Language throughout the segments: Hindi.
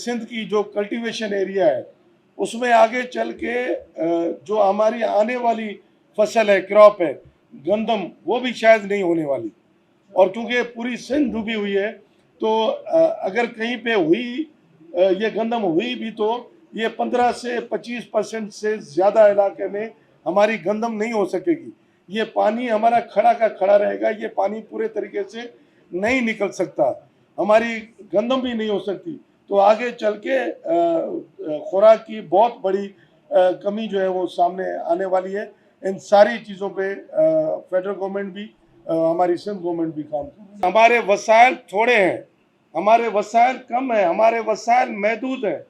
सिंध की जो कल्टीवेशन एरिया है उसमें आगे चल के जो हमारी आने वाली फसल है, क्रॉप है, गंदम, वो भी शायद नहीं होने वाली। और क्योंकि पूरी सिंध डूबी हुई है तो अगर कहीं पे हुई ये गंदम हुई भी तो ये 15 से 25% से ज़्यादा इलाके में हमारी गंदम नहीं हो सकेगी। ये पानी हमारा खड़ा का खड़ा रहेगा, ये पानी पूरे तरीके से नहीं निकल सकता, हमारी गंदम भी नहीं हो सकती। तो आगे चल के खुराक की बहुत बड़ी कमी जो है वो सामने आने वाली है। इन सारी चीज़ों पे फेडरल गवर्नमेंट भी हमारी सिंध गवर्नमेंट भी काम कर रही है। हमारे वसाइल थोड़े हैं, हमारे वसाइल कम है, हमारे वसाइल महदूद है,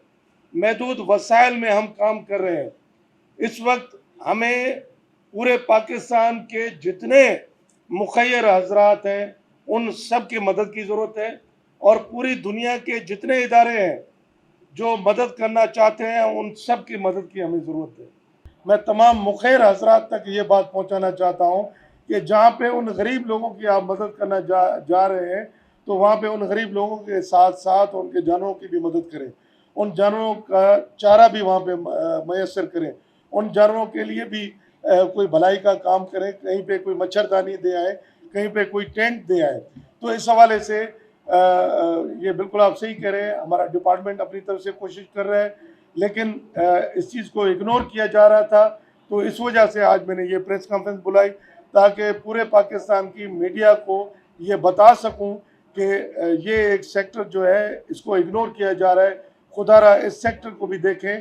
महदूद वसाइल में हम काम कर रहे हैं। इस वक्त हमें पूरे पाकिस्तान के जितने मुखैर हजरात हैं उन सब की मदद की ज़रूरत है, और पूरी दुनिया के जितने इदारे हैं जो मदद करना चाहते हैं उन सब की मदद की हमें ज़रूरत है। मैं तमाम मुखैर हजरात तक ये बात पहुंचाना चाहता हूं कि जहां पे उन गरीब लोगों की आप मदद करना जा रहे हैं तो वहां पे उन गरीब लोगों के साथ साथ उनके जानवरों की भी मदद करें, उन जानवरों का चारा भी वहां पे मैसर करें, उन जानवरों के लिए भी कोई भलाई का काम करें, कहीं पे कोई मच्छरदानी दे आए, कहीं पे कोई टेंट दे आए। तो इस हवाले से ये बिल्कुल आप सही कह रहे हैं, हमारा डिपार्टमेंट अपनी तरफ से कोशिश कर रहा है, लेकिन इस चीज़ को इग्नोर किया जा रहा था। तो इस वजह से आज मैंने ये प्रेस कॉन्फ्रेंस बुलाई ताकि पूरे पाकिस्तान की मीडिया को ये बता सकूं कि ये एक सेक्टर जो है इसको इग्नोर किया जा रहा है। खुदारा इस सेक्टर को भी देखें,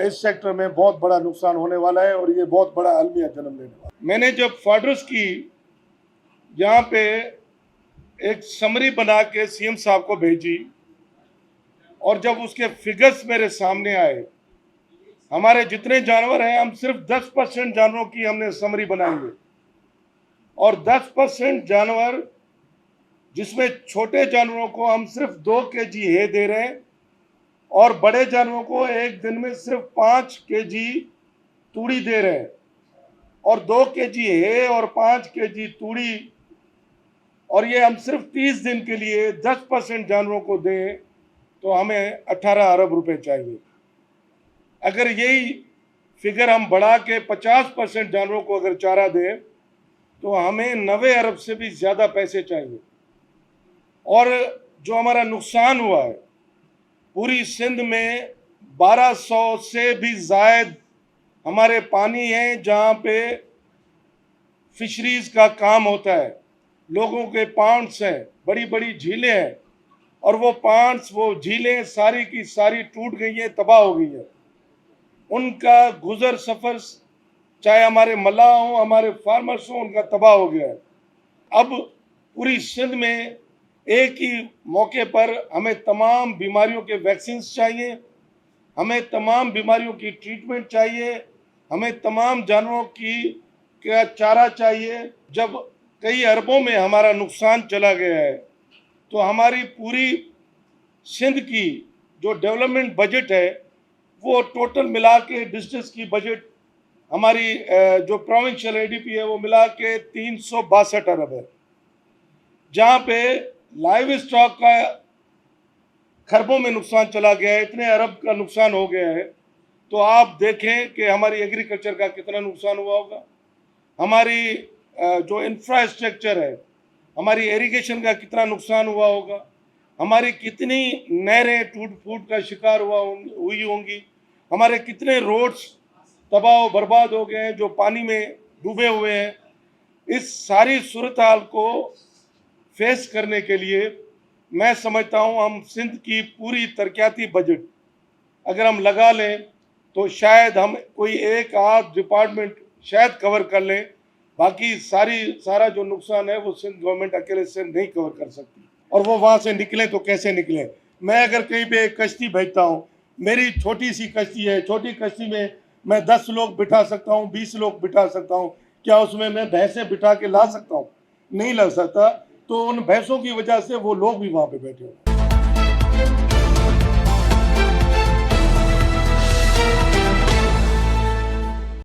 इस सेक्टर में बहुत बड़ा नुकसान होने वाला है और ये बहुत बड़ा अलमिया जन्म लेने वाला है। मैंने जब फाडर्स की यहाँ पे एक समरी बना के सीएम साहब को भेजी और जब उसके फिगर्स मेरे सामने आए, हमारे जितने जानवर हैं हम सिर्फ 10% जानवरों की हमने समरी बनाएंगे, और 10% जानवर जिसमें छोटे जानवरों को हम सिर्फ 2 kg है दे रहे हैं और बड़े जानवरों को एक दिन में सिर्फ 5 kg तूड़ी दे रहे हैं, और 2 kg है और 5 kg तूड़ी, और ये हम सिर्फ 30 दिन के लिए 10% जानवरों को दें तो हमें 18 अरब रुपए चाहिए। अगर यही फिगर हम बढ़ा के 50% जानवरों को अगर चारा दें तो हमें 90 अरब से भी ज़्यादा पैसे चाहिए। और जो हमारा नुकसान हुआ है पूरी सिंध में 1200 से भी ज़ायद हमारे पानी हैं जहाँ पे फिशरीज़ का काम होता है, लोगों के पॉन्ड्स हैं, बड़ी बड़ी झीलें हैं, और वो पॉन्ड्स, वो झीलें सारी की सारी टूट गई हैं, तबाह हो गई हैं। उनका गुजर सफ़र चाहे हमारे मल्लाह हों, हमारे फार्मर्स हों, उनका तबाह हो गया है। अब पूरी सिंध में एक ही मौके पर हमें तमाम बीमारियों के वैक्सीन चाहिए, हमें तमाम बीमारियों की ट्रीटमेंट चाहिए, हमें तमाम जानवरों का चारा चाहिए। जब कई अरबों में हमारा नुकसान चला गया है तो हमारी पूरी सिंध की जो डेवलपमेंट बजट है वो टोटल मिला के डिस्ट्रिक्ट की बजट हमारी जो प्रोविंशियल एडीपी है वो मिला के 362 अरब है, जहाँ पे लाइव स्टॉक का खरबों में नुकसान चला गया है, इतने अरब का नुकसान हो गया है। तो आप देखें कि हमारी एग्रीकल्चर का कितना नुकसान हुआ होगा, हमारी जो इंफ्रास्ट्रक्चर है, हमारी इरिगेशन का कितना नुकसान हुआ होगा, हमारी कितनी नहरें टूट फूट का शिकार हुई होंगी, हमारे कितने रोड्स तबाह बर्बाद हो गए हैं जो पानी में डूबे हुए हैं। इस सारी सूरत हाल को फेस करने के लिए मैं समझता हूँ हम सिंध की पूरी तरक्याती बजट अगर हम लगा लें तो शायद हम कोई एक आध डिपार्टमेंट शायद कवर कर लें, बाकी सारा जो नुकसान है वो सिंध गवर्नमेंट अकेले से नहीं कवर कर सकती। और वो वहाँ से निकलें तो कैसे निकलें? मैं अगर कहीं पे एक कश्ती भेजता हूँ, मेरी छोटी सी कश्ती है, छोटी कश्ती में मैं 10 लोग बिठा सकता हूँ, 20 लोग बिठा सकता हूँ, क्या उसमें मैं भैंसें बिठा के ला सकता हूँ? नहीं ला सकता। तो उन भैंसों की वजह से वो लोग भी वहाँ पे बैठे हुए हैं।